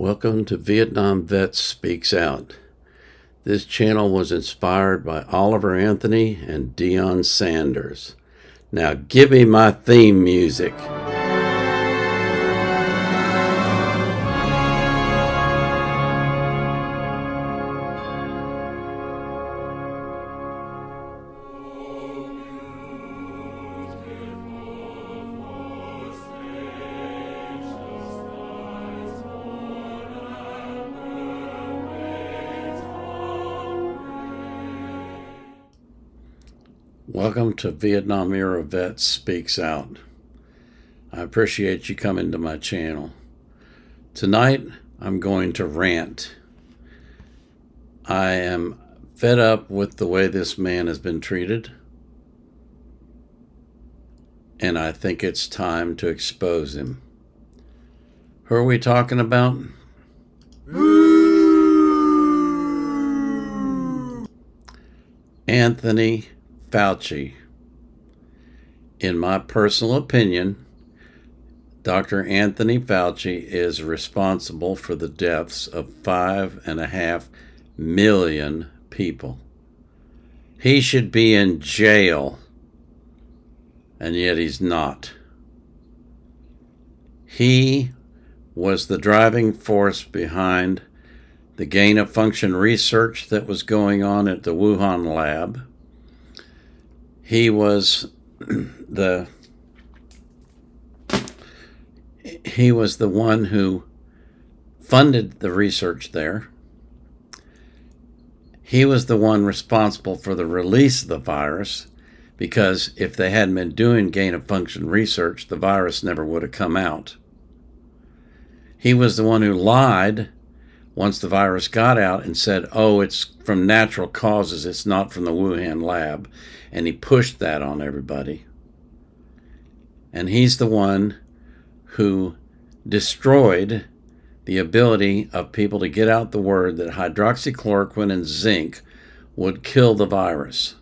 Welcome to Vietnam Vet Speaks Out. This channel was inspired by Oliver Anthony and Deion Sanders. Now give me my theme music. Welcome to Vietnam Era Vet Speaks Out. I appreciate you coming to my channel. Tonight, I'm going to rant. I am fed up with the way this man has been treated, and I think it's time to expose him. Who are we talking about? Anthony Fauci. In my personal opinion, Dr. Anthony Fauci is responsible for the deaths of 5.5 million people. He should be in jail, and yet he's not. He was the driving force behind the gain-of-function research that was going on at the Wuhan lab. He was the one who funded the research there. He was the one responsible for the release of the virus, because if they hadn't been doing gain-of-function research, the virus never would have come out. He was the one who lied once the virus got out and said, oh, it's from natural causes, it's not from the Wuhan lab. And he pushed that on everybody. And he's the one who destroyed the ability of people to get out the word that hydroxychloroquine and zinc would kill the virus.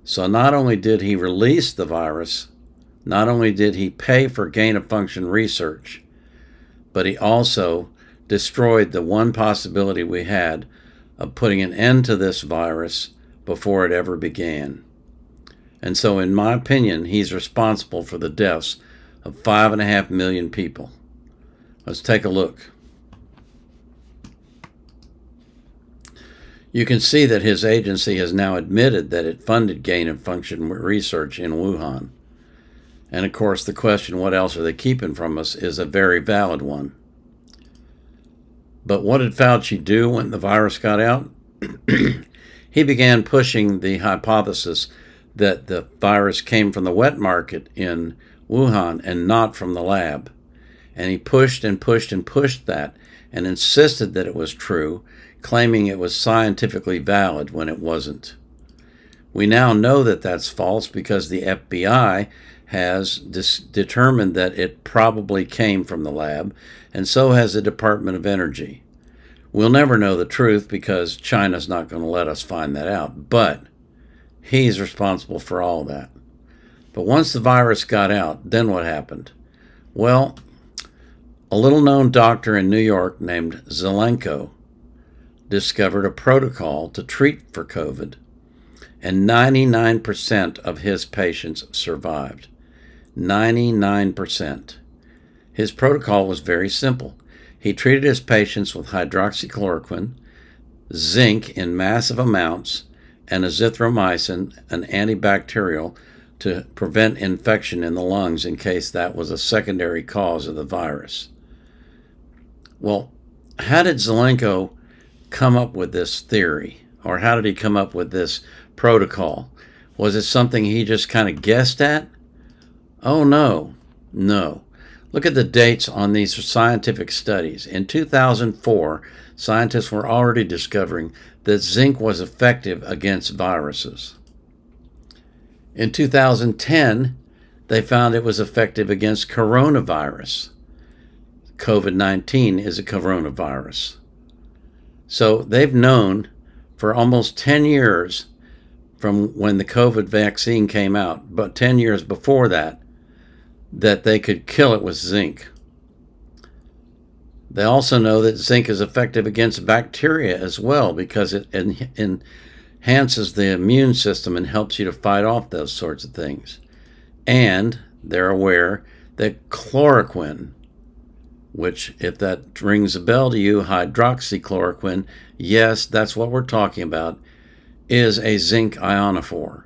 So not only did he release the virus, not only did he pay for gain-of-function research, but he also destroyed the one possibility we had of putting an end to this virus before it ever began. And so, in my opinion, he's responsible for the deaths of 5.5 million people. Let's take a look. You can see that his agency has now admitted that it funded gain-of-function research in Wuhan. And of course, the question, what else are they keeping from us, is a very valid one. But what did Fauci do when the virus got out? He began pushing the hypothesis that the virus came from the wet market in Wuhan and not from the lab. And he pushed and pushed and pushed that and insisted that it was true, claiming it was scientifically valid when it wasn't. We now know that that's false because the FBI has determined that it probably came from the lab, and so has the Department of Energy. We'll never know the truth because China's not going to let us find that out, but he's responsible for all that. But once the virus got out, then what happened? Well, a little-known doctor in New York named Zelenko discovered a protocol to treat for COVID, and 99% of his patients survived. 99%. His protocol was very simple. He treated his patients with hydroxychloroquine, zinc in massive amounts, and azithromycin, an antibacterial, to prevent infection in the lungs in case that was a secondary cause of the virus. Well, how did Zelenko come up with this theory? Or how did he come up with this protocol? Was it something he just kind of guessed at? Oh, no. Look at the dates on these scientific studies. In 2004, scientists were already discovering that zinc was effective against viruses. In 2010, they found it was effective against coronavirus. COVID-19 is a coronavirus. So they've known for almost 10 years from when the COVID vaccine came out, but 10 years before that, that they could kill it with zinc. They also know that zinc is effective against bacteria as well because it enhances the immune system and helps you to fight off those sorts of things. And they're aware that chloroquine, which, if that rings a bell to you, hydroxychloroquine, yes, that's what we're talking about, is a zinc ionophore.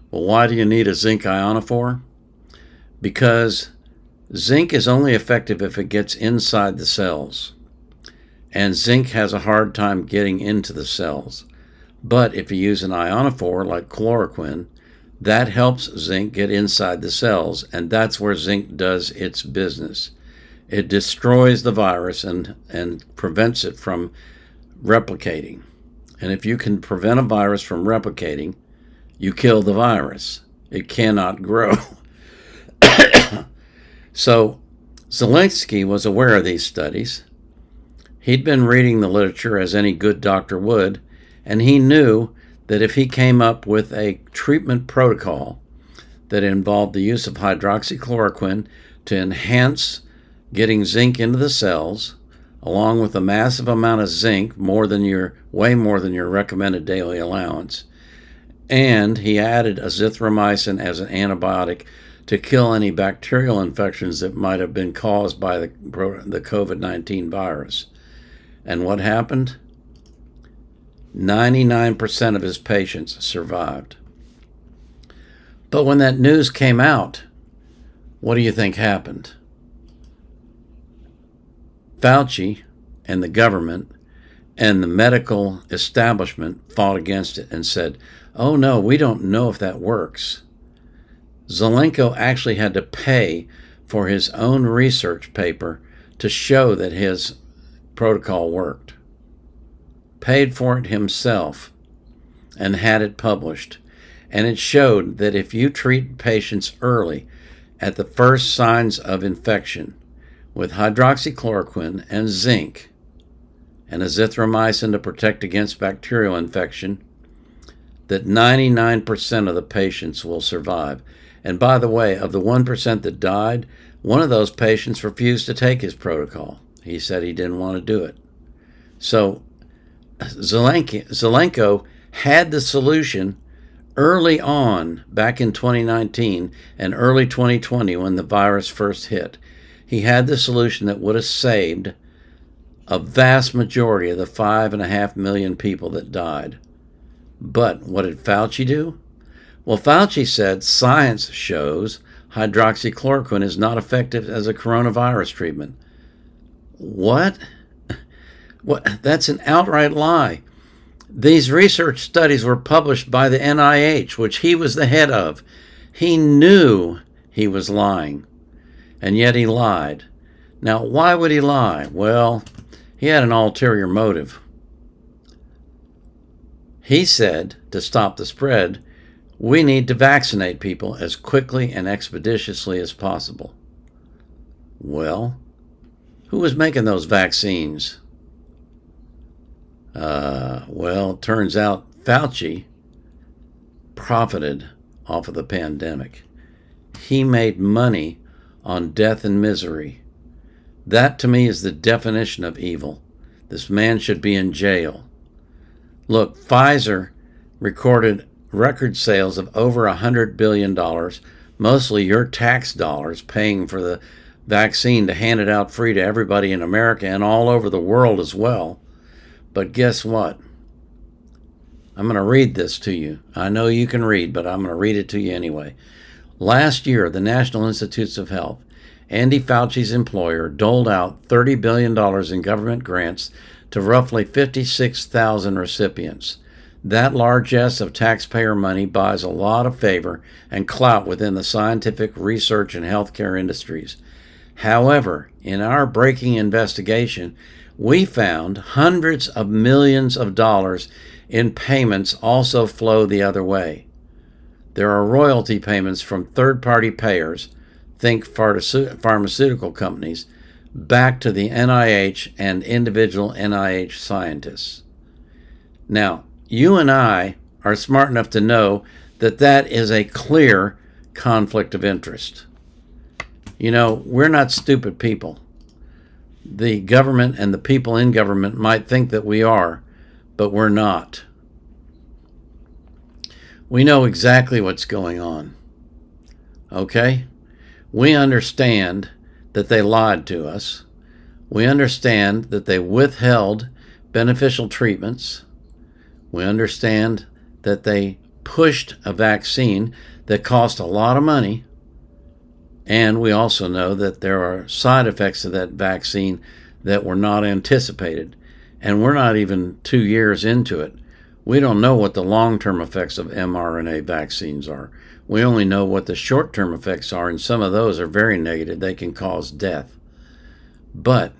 Well, why do you need a zinc ionophore? Because zinc is only effective if it gets inside the cells. And zinc has a hard time getting into the cells. But if you use an ionophore like chloroquine, that helps zinc get inside the cells, and that's where zinc does its business. It destroys the virus and prevents it from replicating. And if you can prevent a virus from replicating, you kill the virus. It cannot grow. So Zelensky was aware of these studies. He'd been reading the literature as any good doctor would, and he knew that if he came up with a treatment protocol that involved the use of hydroxychloroquine to enhance getting zinc into the cells, along with a massive amount of zinc, way more than your recommended daily allowance, and he added azithromycin as an antibiotic to kill any bacterial infections that might have been caused by the COVID-19 virus. And what happened? 99% of his patients survived. But when that news came out, what do you think happened? Fauci and the government and the medical establishment fought against it and said, oh no, we don't know if that works. Zelenko actually had to pay for his own research paper to show that his protocol worked. Paid for it himself and had it published. And it showed that if you treat patients early at the first signs of infection with hydroxychloroquine and zinc and azithromycin to protect against bacterial infection, that 99% of the patients will survive. And by the way, of the 1% that died, one of those patients refused to take his protocol. He said he didn't want to do it. So Zelenko had the solution early on, back in 2019 and early 2020 when the virus first hit. He had the solution that would have saved a vast majority of the 5.5 million people that died. But what did Fauci do? Well, Fauci said science shows hydroxychloroquine is not effective as a coronavirus treatment. What? That's an outright lie. These research studies were published by the NIH, which he was the head of. He knew he was lying, and yet he lied. Now, why would he lie? Well, he had an ulterior motive. He said, to stop the spread, we need to vaccinate people as quickly and expeditiously as possible. Well, who was making those vaccines? Well, it turns out Fauci profited off of the pandemic. He made money on death and misery. That, to me, is the definition of evil. This man should be in jail. Look, Pfizer recorded record sales of over $100 billion, mostly your tax dollars paying for the vaccine to hand it out free to everybody in America and all over the world as well. But guess what? I'm going to read this to you. I know you can read, but I'm going to read it to you anyway. Last year, the National Institutes of Health, Andy Fauci's employer, doled out $30 billion in government grants to roughly 56,000 recipients. That largesse of taxpayer money buys a lot of favor and clout within the scientific, research, and healthcare industries. However, in our breaking investigation, we found hundreds of millions of dollars in payments also flow the other way. There are royalty payments from third-party payers, think pharmaceutical companies, back to the NIH and individual NIH scientists. Now, you and I are smart enough to know that that is a clear conflict of interest. You know, we're not stupid people. the government and the people in government might think that we are, but we're not. We know exactly what's going on. Okay? We understand that they lied to us. We understand that they withheld beneficial treatments. We understand that they pushed a vaccine that cost a lot of money. And we also know that there are side effects of that vaccine that were not anticipated. And we're not even 2 years into it. We don't know what the long-term effects of mRNA vaccines are. We only know what the short-term effects are, and some of those are very negative. They can cause death. But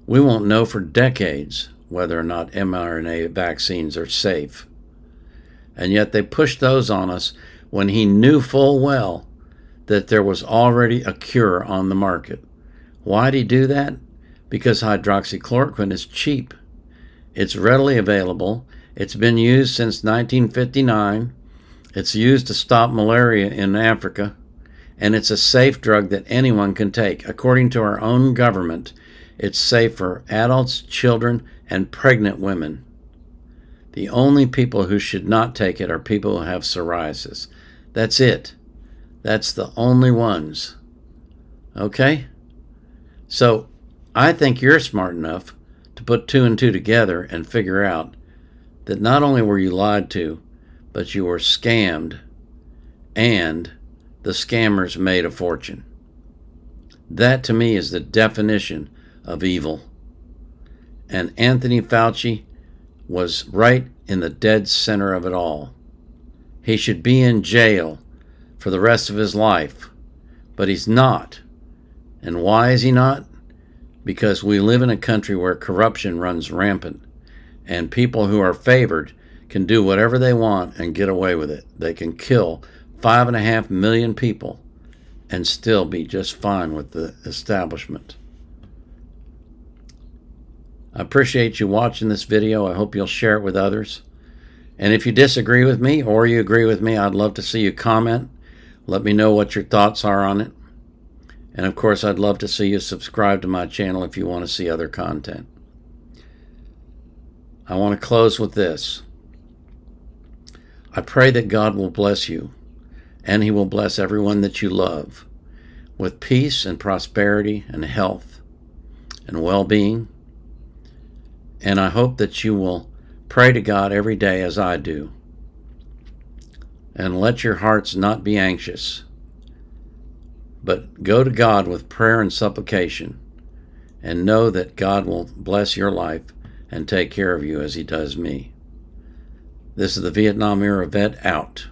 we won't know for decades whether or not mRNA vaccines are safe. And yet they pushed those on us when he knew full well that there was already a cure on the market. Why did he do that? Because hydroxychloroquine is cheap. It's readily available. It's been used since 1959. It's used to stop malaria in Africa. And it's a safe drug that anyone can take. According to our own government, it's safe for adults, children, and pregnant women. The only people who should not take it are people who have psoriasis. That's it. That's the only ones. Okay? So I think you're smart enough to put 2 and 2 together and figure out that not only were you lied to, but you were scammed, and the scammers made a fortune. That to me is the definition of evil. And Anthony Fauci was right in the dead center of it all. He should be in jail for the rest of his life, but he's not. And why is he not? Because we live in a country where corruption runs rampant, and people who are favored can do whatever they want and get away with it. They can kill 5.5 million people and still be just fine with the establishment. I appreciate you watching this video. I hope you'll share it with others. And if you disagree with me or you agree with me, I'd love to see you comment. Let me know what your thoughts are on it. And of course, I'd love to see you subscribe to my channel if you want to see other content. I want to close with this. I pray that God will bless you, and He will bless everyone that you love with peace and prosperity and health and well-being. And I hope that you will pray to God every day as I do. And let your hearts not be anxious, but go to God with prayer and supplication, and know that God will bless your life and take care of you as He does me. This is the Vietnam Era Vet out.